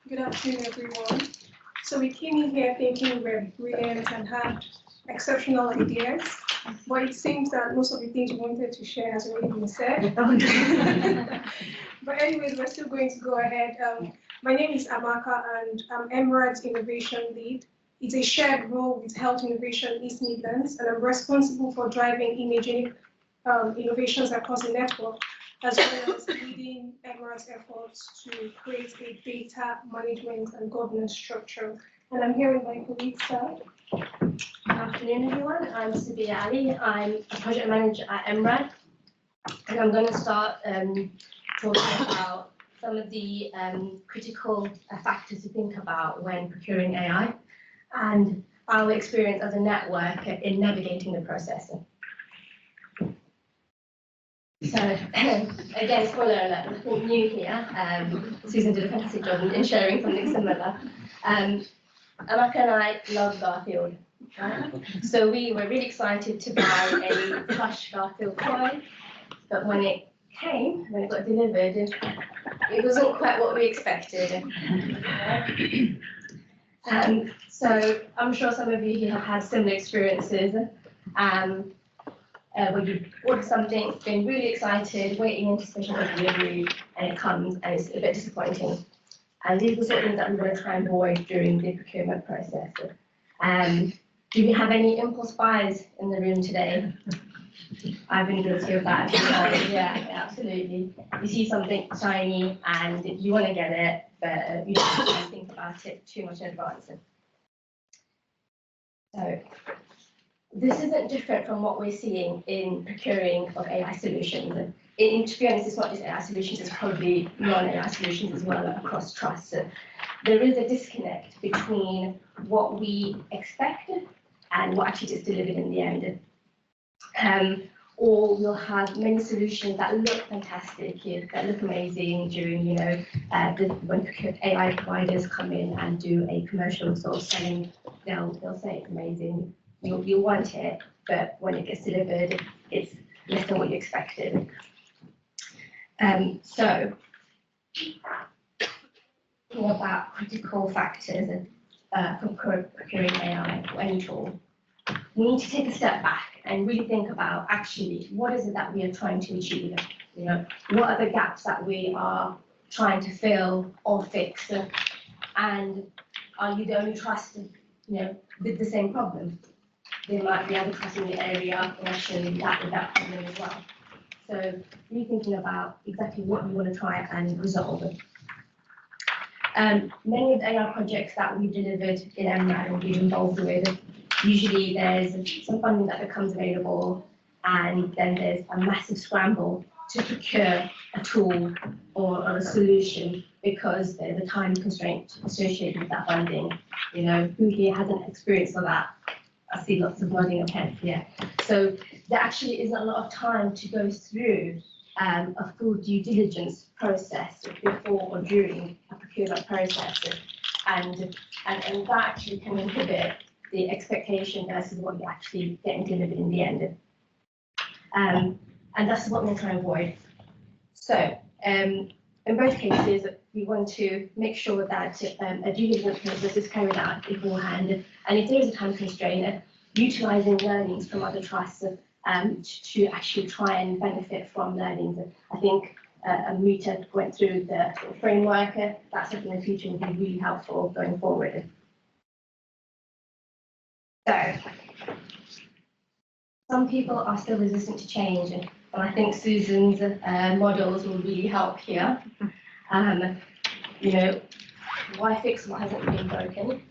Good afternoon, everyone. So we came in here thinking we're brilliant and had exceptional ideas, but it seems that most of the things we wanted to share has already been said. But anyways, we're still going to go ahead. My name is Amaka, and I'm EMRAD's Innovation Lead. It's a shared role with Health Innovation East Midlands, and I'm responsible for driving imaging innovations across the network, as well as leading EMRAD's efforts to create a data management and governance structure. And I'm here with my colleague, Sir. Good afternoon, everyone. I'm Sabia Ali. I'm a project manager at EMRAD, and I'm going to start talking about some of the critical factors to think about when procuring AI and our experience as a network in navigating the process. So, again, spoiler alert, nothing new here. Susan did a fantastic job in sharing something similar. Amaka and I love Garfield. Right? So we were really excited to buy a plush Garfield toy, but when it got delivered, it wasn't quite what we expected. So I'm sure some of you here have had similar experiences. Where you order something, been really excited, waiting anticipation for delivery, and it comes and it's a bit disappointing. And these are the sort of things that we want to try and avoid during the procurement process. Do we have any impulse buys in the room today? I've been guilty of that. Yeah, absolutely. You see something shiny and you want to get it, but you don't think about it too much in advance. So this isn't different from what we're seeing in procuring of AI solutions. To be honest, it's not just AI solutions, it's probably non-AI solutions as well across trusts. There is a disconnect between what we expect and what actually gets delivered in the end. Or you'll have many solutions that look fantastic, that look amazing during, when AI providers come in and do a commercial sort of selling, they'll say it's amazing. You'll want it, but when it gets delivered, it's less than what you expected. So, thinking about critical factors for procuring AI or any tool, we need to take a step back and really think about actually what is it that we are trying to achieve. What are the gaps that we are trying to fill or fix, and are you the only trust, with the same problem? There might be other trusts in the area and actually that problem as well. So really thinking about exactly what we want to try and resolve. Many of the AI projects that we delivered in EMRAD and we've involved with, usually there's some funding that becomes available and then there's a massive scramble to procure a tool or a solution because there's a time constraint associated with that funding. Who here hasn't experienced that? I see lots of nodding of heads, yeah. So there actually isn't a lot of time to go through a full due diligence process before or during a procurement process. And that actually can inhibit the expectation versus what you're actually getting delivered in the end. And that's what we're trying to avoid. So in both cases, we want to make sure that a due diligence process is carried out beforehand. And if there is a time constraint, utilising learnings from other trusts to actually try and benefit from learnings. I think Amita went through the sort of framework. That's something in the future will be really helpful going forward. So, some people are still resistant to change, and I think Susan's models will really help here. Why fix what hasn't been broken?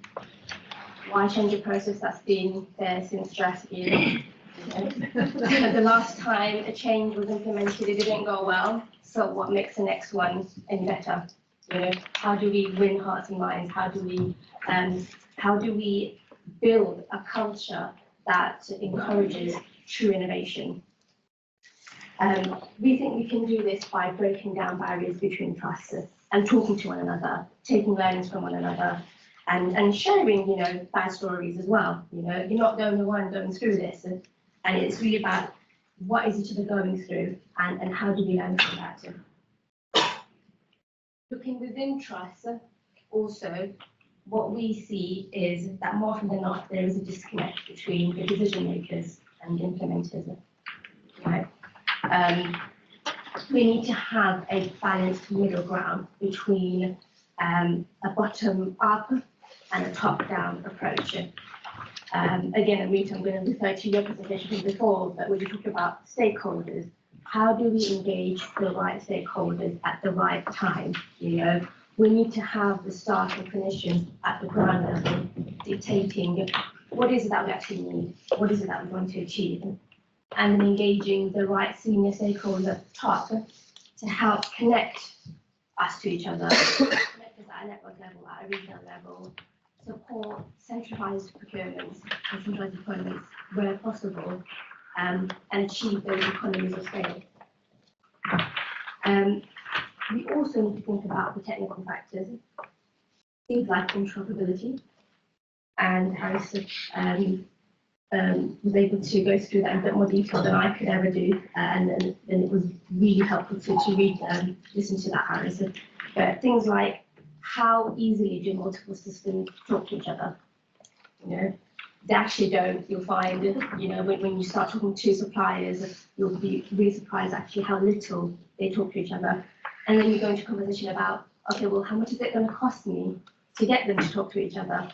Why change a process that's been there since strategy? The last time a change was implemented, it didn't go well. So what makes the next one any better? How do we win hearts and minds? How do we build a culture that encourages true innovation? We think we can do this by breaking down barriers between trusts and talking to one another, taking learnings from one another, and sharing, bad stories as well. You're not the only one going through this, and it's really about what is each other going through, and how do we learn from that. Looking within trusts, also, what we see is that more often than not, there is a disconnect between the decision makers and the implementers. Right? We need to have a balanced middle ground between a bottom-up and a top-down approach. Again, Amita, I'm going to refer to your presentation from before, but when you talk about stakeholders, how do we engage the right stakeholders at the right time? You know, we need to have the staff and clinicians at the ground level dictating what is it that we actually need, what is it that we want to achieve, and then engaging the right senior stakeholders at the top to help connect us to each other, connect us at a network level, at a regional level, support centralized procurements and centralized deployments where possible, and achieve those economies of scale. We also need to think about the technical factors, things like interoperability, and Harris was able to go through that in a bit more detail than I could ever do, and it was really helpful to read listen to that, Harris. But things like how easily do multiple systems talk to each other? You know, they actually don't. You'll find, you know, when you start talking to suppliers, you'll be really surprised actually how little they talk to each other. And then you go into a conversation about, okay, well, how much is it going to cost me to get them to talk to each other?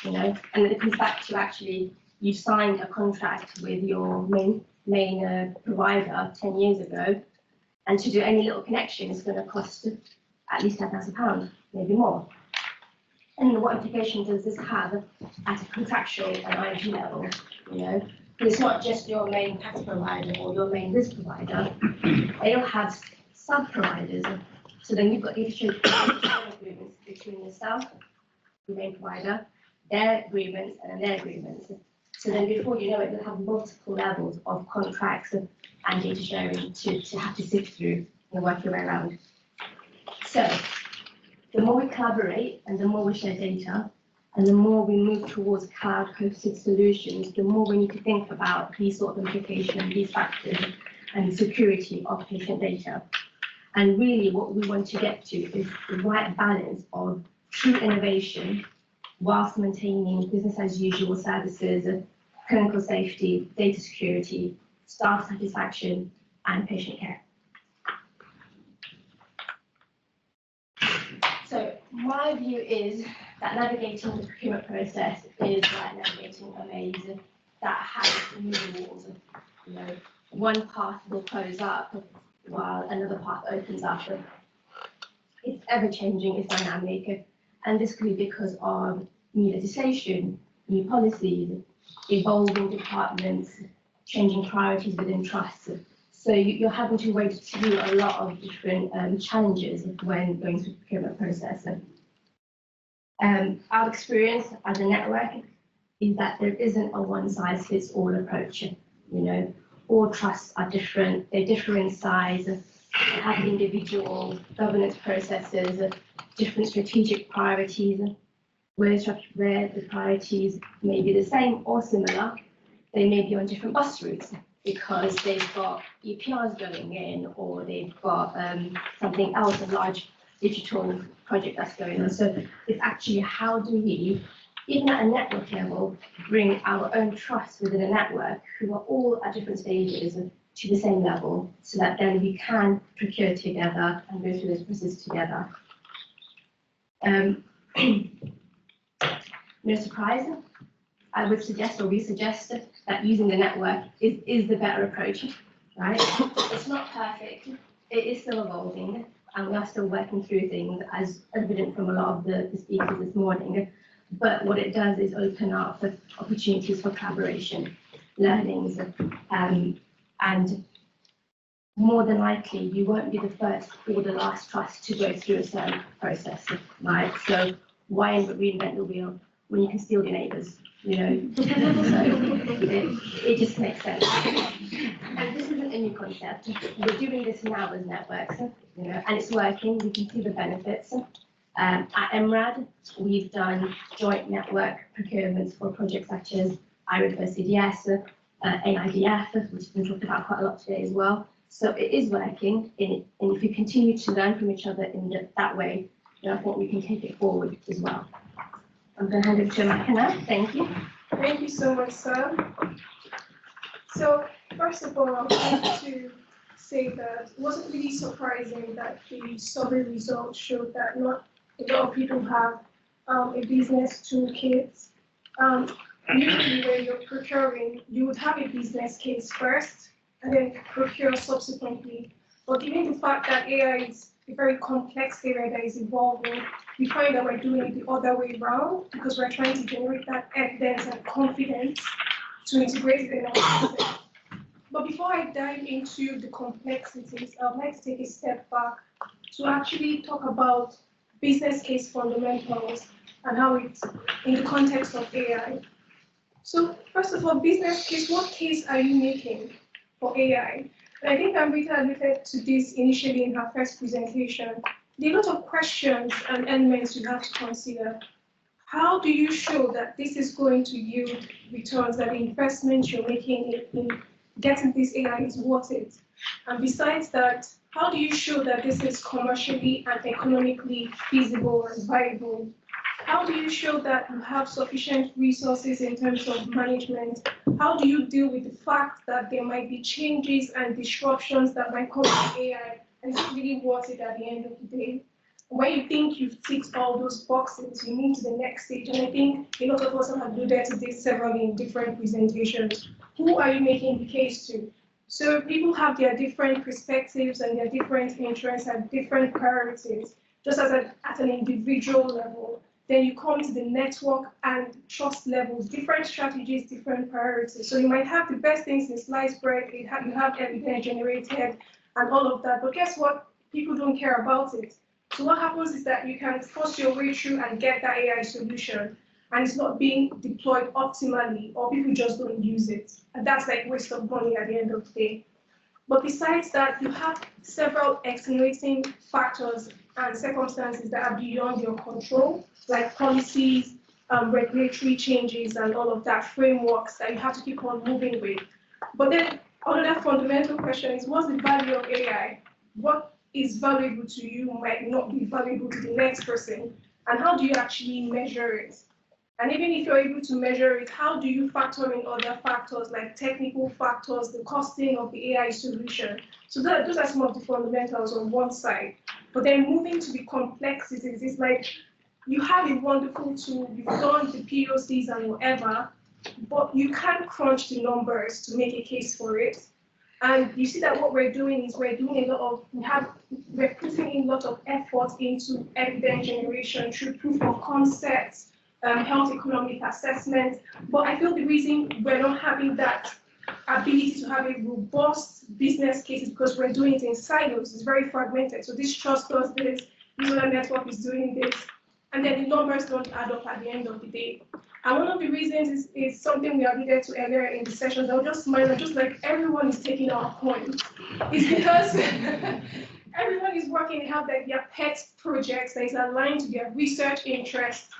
You know, and then it comes back to actually you signed a contract with your main provider 10 years ago, and to do any little connection is going to cost at least £10,000, maybe more. And what implications does this have at a contractual and IG level? You know, it's not just your main tax provider or your main risk provider. They all have sub-providers. So then you've got data agreements between yourself, the main provider, their agreements, and then their agreements. So then before you know it, you'll have multiple levels of contracts and data sharing to have to sift through and work your way around. So the more we collaborate and the more we share data and the more we move towards cloud-hosted solutions, the more we need to think about these sort of implications, these factors, and the security of patient data. And really what we want to get to is the right balance of true innovation whilst maintaining business as usual services, clinical safety, data security, staff satisfaction, and patient care. So my view is that navigating the procurement process is like navigating a maze that has new walls. You know, one path will close up while another path opens up. It's ever changing, it's dynamic, and this could be because of new legislation, new policies, evolving departments, changing priorities within trusts. So you're having to wade through a lot of different challenges when going through the procurement process. Our experience as a network is that there isn't a one-size-fits-all approach. You know, all trusts are different, they differ in size, they have individual governance processes, different strategic priorities, where the priorities may be the same or similar, they may be on different bus routes because they've got EPRs going in or they've got something else, a large digital project that's going on. So it's actually how do we, even at a network level, bring our own trusts within a network who are all at different stages to the same level so that then we can procure together and go through this process together. No surprise, I would suggest, or we suggest, that using the network is the better approach, right? It's not perfect, it is still evolving, and we are still working through things, as evident from a lot of the speakers this morning. But what it does is open up for opportunities for collaboration, learnings, and more than likely, you won't be the first or the last trust to go through a certain process, right? So why reinvent the wheel when you can steal your neighbours, you know? So it just makes sense. And this isn't a new concept. We're doing this now as networks, you know, and it's working. We can see the benefits. At EMRAD, we've done joint network procurements for projects such as IRID for CDS, AIDF, which has been talked about quite a lot today as well. So it is working, and if we continue to learn from each other in that way, and I thought we can take it forward as well. I'm going to hand it to Amaka now. Thank you. Thank you so much, Sam. So, first of all, I would like to say that it wasn't really surprising that the survey results showed that not a lot of people have a business toolkit. Usually when you're procuring, you would have a business case first and then procure subsequently. But given the fact that AI is a very complex area that is evolving, we find that we're doing it the other way around because we're trying to generate that evidence and confidence to integrate it in our system. But before I dive into the complexities, I'd like to take a step back to actually talk about business case fundamentals and how it's in the context of AI. So first of all, business case, what case are you making for AI? And I think Amrita alluded to this initially in her first presentation. There are a lot of questions and elements you have to consider. How do you show that this is going to yield returns, that the investment you're making in getting this AI is worth it? And besides that, how do you show that this is commercially and economically feasible and viable? How do you show that you have sufficient resources in terms of management? How do you deal with the fact that there might be changes and disruptions that might come with AI, and is it really worth it at the end of the day? When you think you've ticked all those boxes, you move to the next stage. And I think a lot of us have alluded to this several in different presentations. Who are you making the case to? So people have their different perspectives and their different interests and different priorities, just as at an individual level. Then you come to the network and trust levels, different strategies, different priorities. So you might have the best things in sliced bread, you have evidence generated and all of that, but guess what? People don't care about it. So what happens is that you can force your way through and get that AI solution, and it's not being deployed optimally, or people just don't use it. And that's like waste of money at the end of the day. But besides that, you have several extenuating factors and circumstances that are beyond your control, like policies, regulatory changes, and all of that, frameworks that you have to keep on moving with. But then another fundamental question is, what's the value of AI? What is valuable to you might not be valuable to the next person, and how do you actually measure it? And even if you're able to measure it, how do you factor in other factors like technical factors, the costing of the AI solution? So those are some of the fundamentals on one side. But then moving to the complexities, it's like you have a wonderful tool, you've done the POCs and whatever, but you can't crunch the numbers to make a case for it. And you see that what we're doing is we're putting in a lot of effort into evidence generation through proof of concepts, health economic assessment. But I feel the reason we're not having that ability to have a robust business case is because we're doing it in silos. It's very fragmented. So this trust does this, this other network is doing this, and then the numbers don't add up at the end of the day. And one of the reasons is something we alluded to earlier in the session. I'll just smile, just like everyone is taking our point. It's because everyone is working, they have like their pet projects that is aligned to their research interests.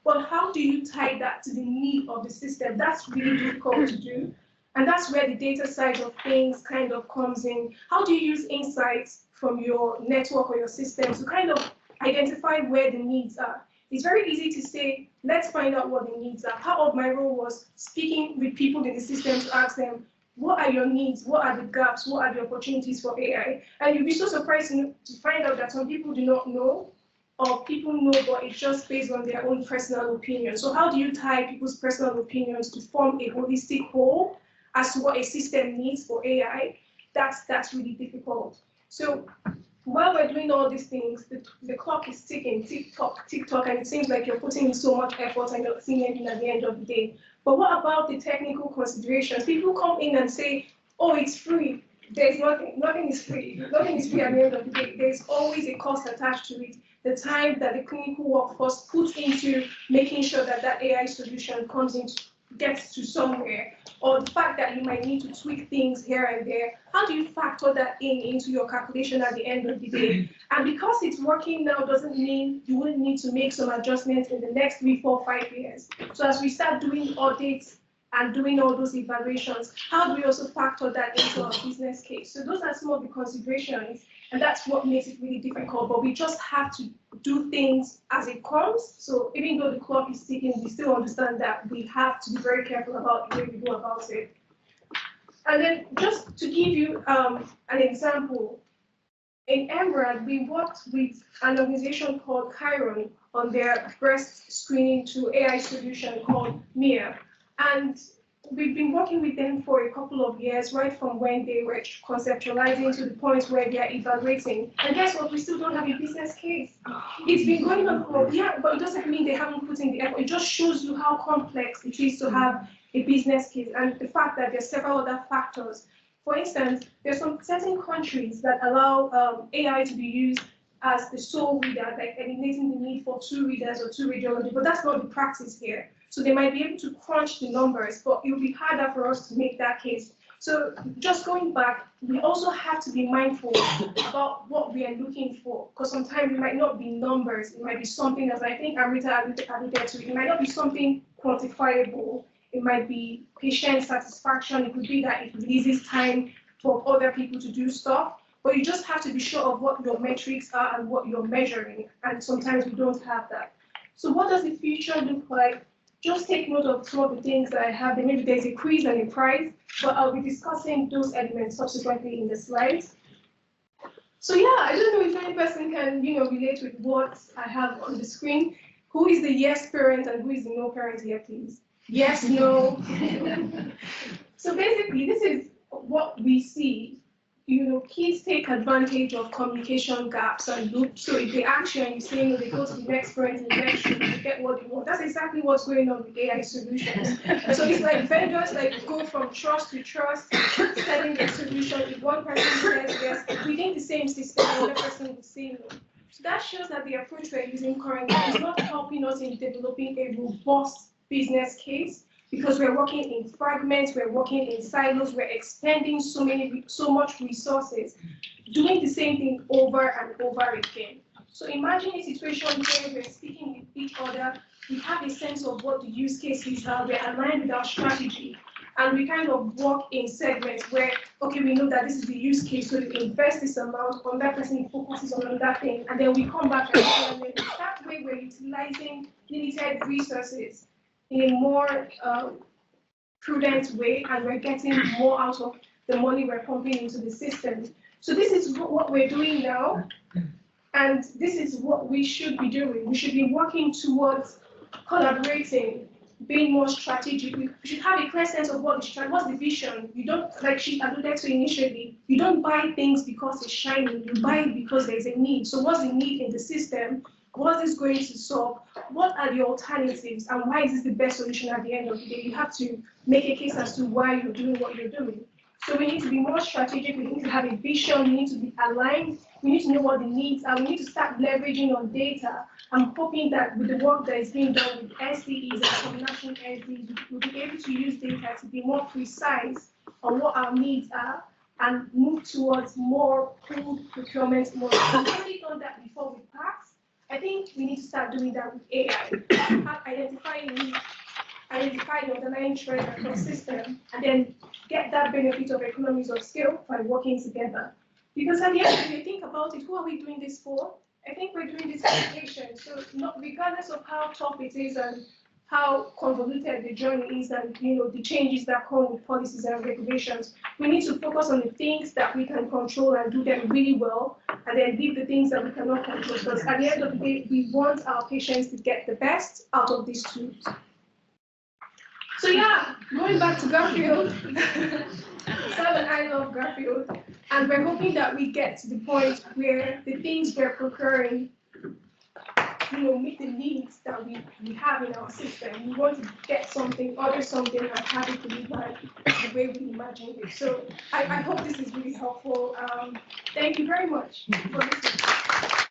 But how do you tie that to the need of the system? That's really difficult to do. And that's where the data side of things kind of comes in. How do you use insights from your network or your system to kind of identify where the needs are? It's very easy to say, let's find out what the needs are. Part of my role was speaking with people in the system to ask them, what are your needs? What are the gaps? What are the opportunities for AI? And you'll be so surprised to find out that some people do not know, or people know, but it's just based on their own personal opinion. So how do you tie people's personal opinions to form a holistic whole as to what a system needs for AI? That's really difficult. So while we're doing all these things, the clock is ticking, tick-tock, and it seems like you're putting in so much effort and you're seeing anything at the end of the day. But what about the technical considerations? People come in and say, oh, it's free. There's nothing is free. Nothing is free at the end of the day. There's always a cost attached to it. The time that the clinical workforce puts into making sure that that AI solution gets to somewhere, or the fact that you might need to tweak things here and there, how do you factor that into your calculation at the end of the day? And because it's working now doesn't mean you wouldn't need to make some adjustments in the next 3, 4, 5 years. So as we start doing audits and doing all those evaluations, how do we also factor that into our business case? So those are some of the considerations And that's what makes it really difficult. But we just have to do things as it comes. So even though the clock is ticking, we still understand that we have to be very careful about the way we go about it. And then just to give you an example, in EMRAD, we worked with an organization called Chiron on their breast screening to AI solution called MIA. And we've been working with them for a couple of years, right from when they were conceptualizing to the point where they are evaluating. And guess what? We still don't have a business case. It's been going on for, yeah, but it doesn't mean they haven't put in the effort. It just shows you how complex it is to have a business case and the fact that there's several other factors. For instance, there's some certain countries that allow AI to be used as the sole reader, like eliminating the need for 2 readers or 2 radiologists, but that's not the practice here. So they might be able to crunch the numbers, but it will be harder for us to make that case. So just going back, we also have to be mindful about what we are looking for, because sometimes it might not be numbers, it might be something that I think Amrita alluded to, it might not be something quantifiable. It might be patient satisfaction. It could be that it releases time for other people to do stuff. But you just have to be sure of what your metrics are and what you're measuring. And sometimes we don't have that. So what does the future look like? Just take note of some of the things that I have. Maybe there's a quiz and a prize, but I'll be discussing those elements subsequently in the slides. So yeah, I don't know if any person can, relate with what I have on the screen. Who is the yes parent and who is the no parent here, please? Yes, no. So basically, this is what we see. Kids take advantage of communication gaps and loops. So if they ask you and you say no, they go to the next parent and the next room and get what they want. That's exactly what's going on with AI solutions. So it's like vendors go from trust to trust, selling their solution. If one person says yes, within the same system, another person will say no. So that shows that the approach we're using currently is not helping us in developing a robust business case, because we're working in fragments, we're working in silos, we're expending so much resources, doing the same thing over and over again. So imagine a situation where we're speaking with each other, we have a sense of what the use cases are, we're aligned with our strategy, and we kind of work in segments where, okay, we know that this is the use case, so we invest this amount, on that person focuses on that thing, and then we come back and that way we're utilizing limited resources in a more prudent way, and we're getting more out of the money we're pumping into the system. So this is what we're doing now, and this is what we should be doing. We should be working towards collaborating, being more strategic. We should have a clear sense of what's the vision. You don't, like she alluded to initially, you don't buy things because it's shiny, you buy it because there's a need. So what's the need in the system? What is this going to solve? What are the alternatives? And why is this the best solution at the end of the day? You have to make a case as to why you're doing what you're doing. So we need to be more strategic. We need to have a vision. We need to be aligned. We need to know what the needs are. We need to start leveraging on data. I'm hoping that with the work that is being done with SDEs and some national SDEs, we'll be able to use data to be more precise on what our needs are and move towards more pooled procurement models. We've already done that before with PACS. I think we need to start doing that with AI. Identify the underlying trend across system, and then get that benefit of economies of scale by working together. Because at the end, if you think about it, who are we doing this for? I think we're doing this for patients. So regardless of how tough it is and how convoluted the journey is and the changes that come with policies and regulations, we need to focus on the things that we can control and do them really well, and then leave the things that we cannot control. Because at the end of the day, we want our patients to get the best out of these tools. So yeah, going back to Garfield, Sam and I love Garfield, and we're hoping that we get to the point where the things we're procuring meet the needs that we have in our system. We want to get something, order something, and have it delivered the way we imagine it. So I hope this is really helpful. Thank you very much for listening.